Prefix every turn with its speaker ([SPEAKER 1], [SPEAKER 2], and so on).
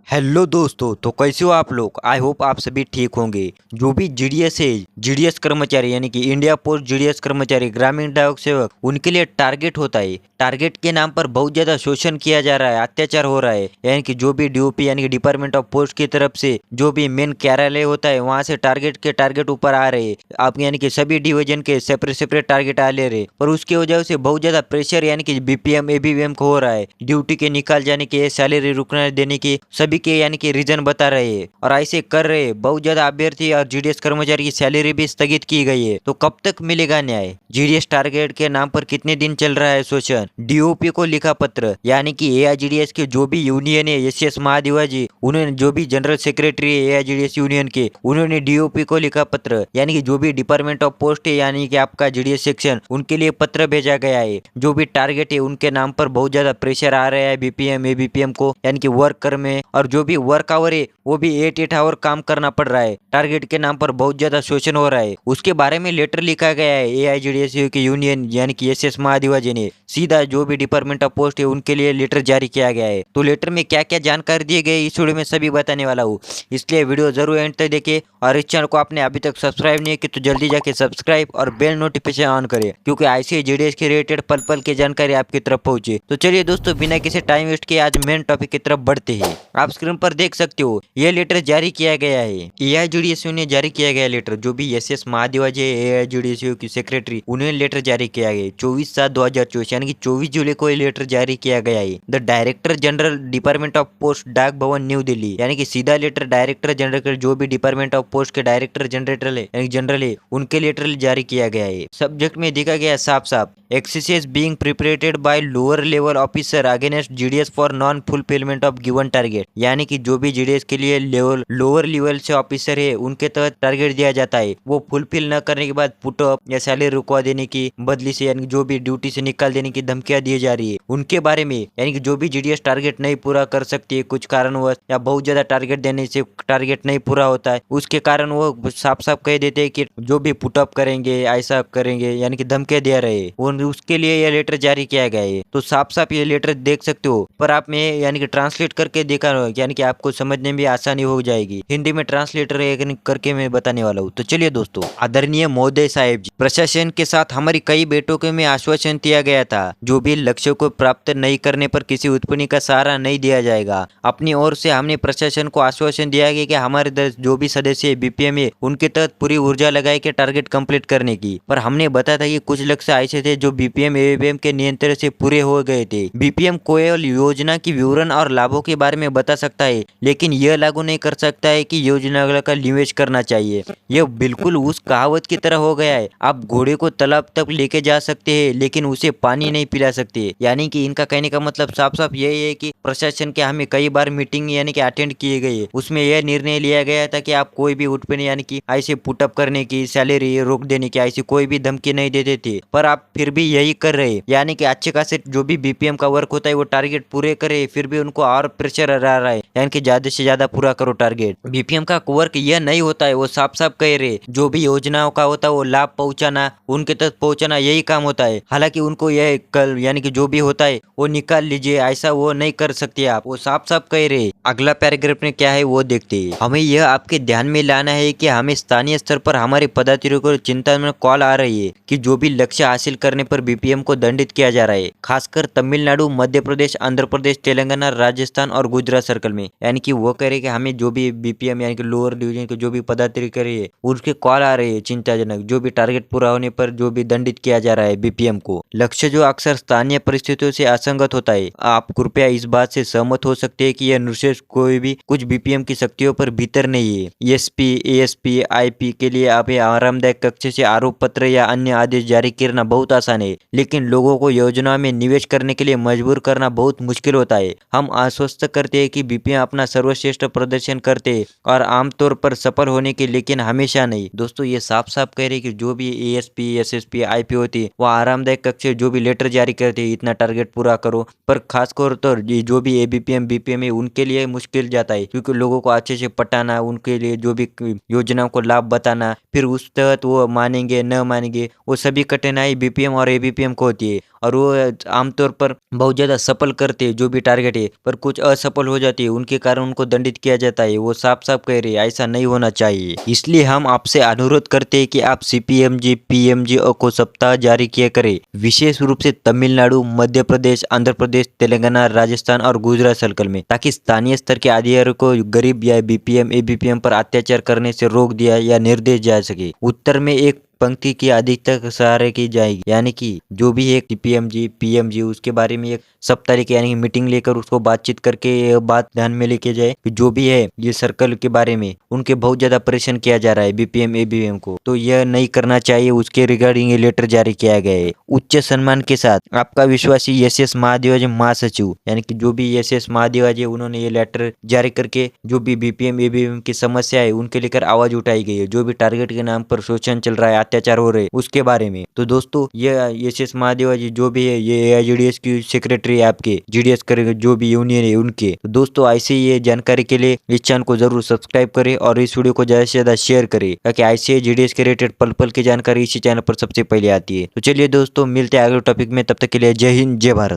[SPEAKER 1] Hello दोस्तों, तो कैसे हो आप लोग। आई होप आप सभी ठीक होंगे। जो भी जीडीएस है, जीडीएस कर्मचारी यानी कि इंडिया पोस्ट जीडीएस कर्मचारी ग्रामीण डाक सेवक, उनके लिए टारगेट होता है। टारगेट के नाम पर बहुत ज्यादा शोषण किया जा रहा है, अत्याचार हो रहा है। यानी कि जो भी डीओपी यानी कि डिपार्टमेंट ऑफ पोस्ट की तरफ से जो भी मेन कार्यालय होता है, वहां से टारगेट ऊपर आ रहे हैं। आप यानी कि सभी डिवीजन के सेपरेट सेपरेट टारगेट आ ले रहे, पर उसकी वजह से बहुत ज्यादा प्रेशर यानी कि बीपीएम एबीवीएम को हो रहा है। ड्यूटी के निकाल जाने के, सैलरी रुकने देने की सभी के यानी कि रीजन बता रहे हैं और ऐसे कर रहे हैं। बहुत ज्यादा अभ्यर्थी और जीडीएस कर्मचारी की सैलरी भी स्थगित की गई है। तो कब तक मिलेगा न्याय। जीडीएस टारगेट के नाम पर कितने दिन चल रहा है शोषण। डीओपी को लिखा पत्र यानी कि एआईजीडीएस के जो भी यूनियन है, एसएस महादेवा जी, उन्होंने जो भी जनरल सेक्रेटरी है एआईजीडीएस यूनियन के, उन्होंने डीओपी को लिखा पत्र यानी कि जो भी डिपार्टमेंट ऑफ पोस्ट है यानी कि आपका जीडीएस सेक्शन, उनके लिए पत्र भेजा गया है। जो भी टारगेट है उनके नाम पर बहुत ज्यादा प्रेशर आ रहा है बीपीएम एबीपीएम को यानी कि वर्कर में, और जो भी वर्क आवर है वो भी 8 आवर काम करना पड़ रहा है। टारगेट के नाम पर बहुत ज्यादा शोषण हो रहा है। उसके बारे में लेटर लिखा गया है एआईजीडीएस के यूनियन यानी कि एसएस महादेवा जी ने। सीधा जो भी डिपार्टमेंट ऑफ पोस्ट है उनके लिए लेटर जारी किया गया है। तो लेटर में क्या क्या जानकारी दी गई इस वीडियो में सभी बताने वाला हूँ, इसलिए वीडियो जरूर एंड तक देखे। और इस चैनल को आपने अभी तक सब्सक्राइब नहीं किया तो जल्दी जाके सब्सक्राइब और बेल नोटिफिकेशन ऑन करें, क्योंकि ऐसे जीडीएस के रिलेटेड पल पल की जानकारी आपकी तरफ पहुंचे। तो चलिए दोस्तों, बिना किसी टाइम वेस्ट किए आज मेन टॉपिक की तरफ बढ़ते हैं। आप स्क्रीन पर देख सकते हो यह लेटर जारी किया गया है एआईजीडीएसयू ने जारी किया गया लेटर। जो भी एसएस महादेवा जी एआईजीडीएसयू की सेक्रेटरी, उन्हें लेटर जारी किया गया 24/7/2024 यानी कि 24 जुलाई को ये लेटर जारी किया गया है। The director general department of post, डाक भवन न्यू दिल्ली, यानी कि सीधा लेटर डायरेक्टर जनरल जो भी डिपार्टमेंट ऑफ पोस्ट के डायरेक्टर जनरल है उनके लेटर जारी किया गया है। सब्जेक्ट में देखा गया साफ साफ, excesses being prepared by lower level officer against GDS for non fulfilment of given target. यानी कि जो भी जीडीएस के लिए लोअर लेवल से ऑफिसर है उनके तहत टारगेट दिया जाता है, वो फुलफिल न करने के बाद पुटअप या सैलरी रुकवा देने की, बदली से यानी जो भी ड्यूटी से निकाल देने की धमकियां दी जा रही है उनके बारे में। यानी कि जो भी जीडीएस टारगेट नहीं पूरा कर सकती है कुछ कारणवश, या बहुत ज्यादा टारगेट देने से टारगेट नहीं पूरा होता है, उसके कारण वो साफ साफ कह देते हैं कि जो भी पुटअप करेंगे ऐसा करेंगे, यानी कि धमकियां दे रहे हैं। उसके लिए यह लेटर जारी किया गया है। तो साफ साफ ये लेटर देख सकते हो, पर आप में यानी कि ट्रांसलेट करके देखा यानी कि आपको समझने में आसानी हो जाएगी। हिंदी में ट्रांसलेटर करके मैं बताने वाला हूँ। तो चलिए दोस्तों, आदरणीय महोदय साहेब जी, प्रशासन के साथ हमारी कई बैठकों में आश्वासन दिया गया था, जो भी लक्ष्य को प्राप्त नहीं करने पर किसी उत्पत्ति का सहारा नहीं दिया जाएगा। अपनी ओर से हमने प्रशासन को आश्वासन दिया गया कि हमारे जो भी सदस्य बीपीएम है उनके तहत पूरी ऊर्जा लगाए के टारगेट कंप्लीट करने की। पर हमने बताया था कि कुछ लक्ष्य ऐसे थे जो बीपीएम एबीपीएम के नियंत्रण से पूरे हो गए थे। बीपीएम केवल योजना की विवरण और लाभों के बारे में बता सकता है, लेकिन यह लागू नहीं कर सकता है कि योजना का निवेश करना चाहिए। यह बिल्कुल उस कहावत की तरह हो गया है, आप घोड़े को तालाब तक लेके जा सकते हैं लेकिन उसे पानी नहीं पिला सकते। यानी कि इनका कहने का मतलब साफ साफ यही है कि प्रशासन के हमें कई बार मीटिंग यानी कि अटेंड किए गए, उसमें यह निर्णय लिया गया था कि आप कोई भी उठपन यानी कि ऐसे पुटअप करने की, सैलरी रोक देने की ऐसी कोई भी धमकी नहीं देते थे, पर आप फिर भी यही कर रहे। यानी कि अच्छे खासे जो भी बीपीएम का वर्क होता है वो टारगेट पूरे करे, फिर भी उनको और प्रेशर आ रहा है, यानी कि ज्यादा से ज्यादा पूरा करो टारगेट। बीपीएम का वर्क यह नहीं होता है, वो साफ साफ कह रहे जो भी योजनाओं का होता है वो लाभ पहुंचाना, उनके तक पहुंचाना, यही काम होता है। हालांकि उनको यह कल यानी कि जो भी होता है वो निकाल लीजिए, ऐसा वो नहीं कर सकते आप, वो साफ साफ कह रहे। अगला पैराग्राफ में क्या है वो देखते हैं। हमें यह आपके ध्यान में लाना है कि हमें स्थानीय स्तर पर हमारे पदाधिकारियों को चिंता में कॉल आ रही है कि जो भी लक्ष्य हासिल करने पर बीपीएम को दंडित किया जा रहा है, खासकर तमिलनाडु, मध्य प्रदेश, आंध्र प्रदेश, तेलंगाना, राजस्थान और गुजरात सर्कल में। यानी कि वो कह रहे कि हमें जो भी बीपीएम यानी कि लोअर डिवीजन के जो भी पदाधिकारी है उसके कॉल आ रहे हैं चिंताजनक, जो भी टारगेट पूरा होने पर जो भी दंडित किया जा रहा है बीपीएम को। लक्ष्य जो अक्सर स्थानीय परिस्थितियों से असंगत होता है। आप कृपया इस बात से सहमत हो सकते हैं कि यह निर्देश कोई भी कुछ बीपीएम की शक्तियों पर भीतर नहीं है। एसपी, एएसपी, आईपी के लिए आप आरामदायक कक्ष से आरोप पत्र या अन्य आदेश जारी करना बहुत आसान है, लेकिन लोगों को योजना में निवेश करने के लिए मजबूर करना बहुत मुश्किल होता है। हम आश्वस्त करते हैं कि बीपीएम अपना सर्वश्रेष्ठ प्रदर्शन करते हैं और आमतौर पर सफल होने के, लेकिन हमेशा नहीं। दोस्तों ये साफ साफ कह रहे कि जो भी एएसपी, एसएसपी, आईपी होती है वो आरामदायक कक्ष से जो भी लेटर जारी करते हैं इतना टारगेट पूरा करो, पर खासकर तो जो भी एबीपीएम बीपीएम है उनके लिए मुश्किल जाता है, क्योंकि लोगों को अच्छे से पटाना, उनके लिए जो भी योजनाओं को लाभ बताना, फिर उस तहत वो मानेंगे न मानेंगे, वो सभी कठिनाई बीपीएम और एबीपीएम को होती है। और वो आमतौर पर बहुत ज़्यादा सफल करते जो भी टारगेट है, पर कुछ असफल हो जाती है, उनके कारण उनको दंडित किया जाता है। वो साफ साफ कह रहे हैं ऐसा नहीं होना चाहिए। इसलिए हम आपसे अनुरोध करते हैं कि आप CPMG PMG को सप्ताह जारी किया करें, विशेष रूप से तमिलनाडु, मध्य प्रदेश, आंध्र प्रदेश, तेलंगाना, राजस्थान और गुजरात सर्कल में, ताकि स्थानीय स्तर के अधिकारियों को गरीब या BPM ABPM पर अत्याचार करने से रोक दिया या निर्देश जा सके। उत्तर में एक पंक्ति की अधिकतर सहारे की जाएगी, यानी कि जो भी एक CPMG PMG उसके बारे में एक साप्ताहिक यानी कि मीटिंग लेकर उसको बातचीत करके ये बात ध्यान में लेके जाए कि जो भी है ये सर्कल के बारे में उनके बहुत ज्यादा परेशान किया जा रहा है BPM ABPM को, तो यह नहीं करना चाहिए। उसके रिगार्डिंग ये लेटर जारी किया गया है। उच्च सम्मान के साथ आपका विश्वासी SS महादेवाज महासचिव, यानी कि जो भी SS महादेवाज है, उन्होंने ये लेटर जारी करके जो भी BPM ABPM की समस्या है उनके लेकर आवाज उठाई गई है। जो भी टारगेट के नाम पर शोषण चल रहा है, अत्याचार हो रहे हैं उसके बारे में। तो दोस्तों ये SS महादेवाजी जो भी है ये AIJDS की सेक्रेटरी है, आपके GDS करेंगे जो भी यूनियन है उनके। तो दोस्तों ऐसे ये जानकारी के लिए इस चैनल को जरूर सब्सक्राइब करें और इस वीडियो को ज्यादा से ज्यादा शेयर करें, ताकि ऐसे GDS के रिलेटेड पल पल की जानकारी इसी चैनल पर सबसे पहले आती है। तो चलिए दोस्तों मिलते हैं अगले टॉपिक में, तब तक के लिए जय हिंद जय भारत।